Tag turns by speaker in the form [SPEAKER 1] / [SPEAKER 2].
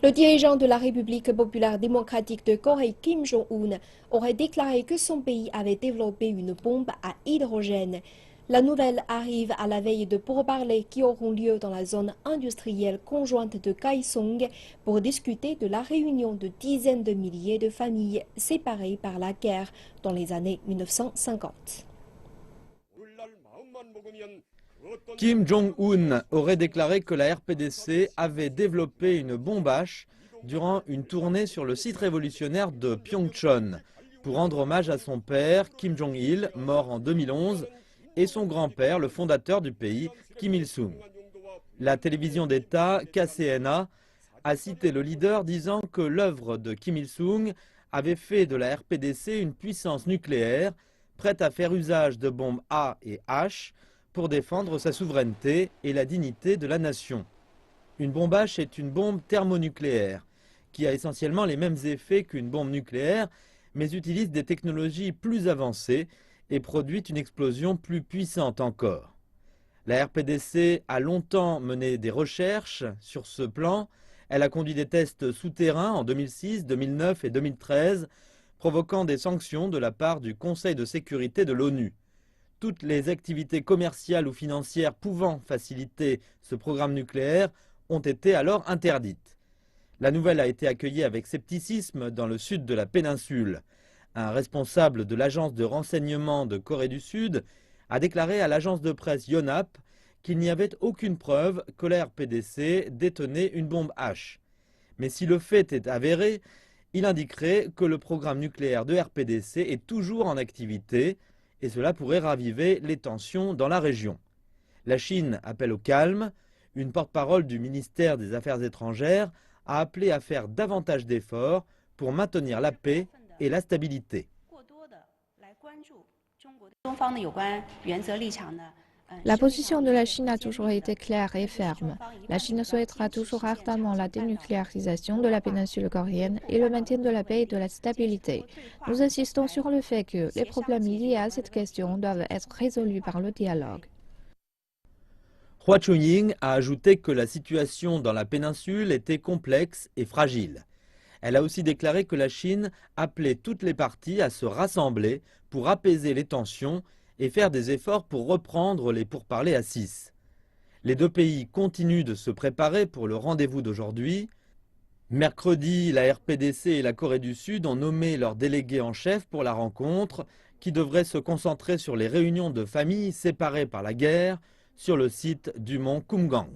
[SPEAKER 1] Le dirigeant de la République populaire démocratique de Corée, Kim Jong-un, aurait déclaré que son pays avait développé une bombe à hydrogène. La nouvelle arrive à la veille de pourparlers qui auront lieu dans la zone industrielle conjointe de Kaesong pour discuter de la réunion de dizaines de milliers de familles séparées par la guerre dans les années 1950.
[SPEAKER 2] Kim Jong-un aurait déclaré que la RPDC avait développé une bombe H durant une tournée sur le site révolutionnaire de Pyeongchon pour rendre hommage à son père, Kim Jong-il, mort en 2011, et son grand-père, le fondateur du pays, Kim Il-sung. La télévision d'État, KCNA, a cité le leader disant que l'œuvre de Kim Il-sung avait fait de la RPDC une puissance nucléaire prête à faire usage de bombes A et H pour défendre sa souveraineté et la dignité de la nation. Une bombe H est une bombe thermonucléaire qui a essentiellement les mêmes effets qu'une bombe nucléaire, mais utilise des technologies plus avancées et produit une explosion plus puissante encore. La RPDC a longtemps mené des recherches sur ce plan. Elle a conduit des tests souterrains en 2006, 2009 et 2013, provoquant des sanctions de la part du Conseil de sécurité de l'ONU. Toutes les activités commerciales ou financières pouvant faciliter ce programme nucléaire ont été alors interdites. La nouvelle a été accueillie avec scepticisme dans le sud de la péninsule. Un responsable de l'agence de renseignement de Corée du Sud a déclaré à l'agence de presse Yonhap qu'il n'y avait aucune preuve que la RPDC détenait une bombe H. Mais si le fait est avéré, il indiquerait que le programme nucléaire de RPDC est toujours en activité et cela pourrait raviver les tensions dans la région. La Chine appelle au calme. Une porte-parole du ministère des Affaires étrangères a appelé à faire davantage d'efforts pour maintenir la paix et la stabilité.
[SPEAKER 3] La position de la Chine a toujours été claire et ferme. La Chine souhaitera toujours ardemment la dénucléarisation de la péninsule coréenne et le maintien de la paix et de la stabilité. Nous insistons sur le fait que les problèmes liés à cette question doivent être résolus par le dialogue.
[SPEAKER 2] Hua Chunying a ajouté que la situation dans la péninsule était complexe et fragile. Elle a aussi déclaré que la Chine appelait toutes les parties à se rassembler pour apaiser les tensions et faire des efforts pour reprendre les pourparlers à 6. Les deux pays continuent de se préparer pour le rendez-vous d'aujourd'hui. Mercredi, la RPDC et la Corée du Sud ont nommé leurs délégués en chef pour la rencontre, qui devrait se concentrer sur les réunions de familles séparées par la guerre sur le site du mont Kumgang.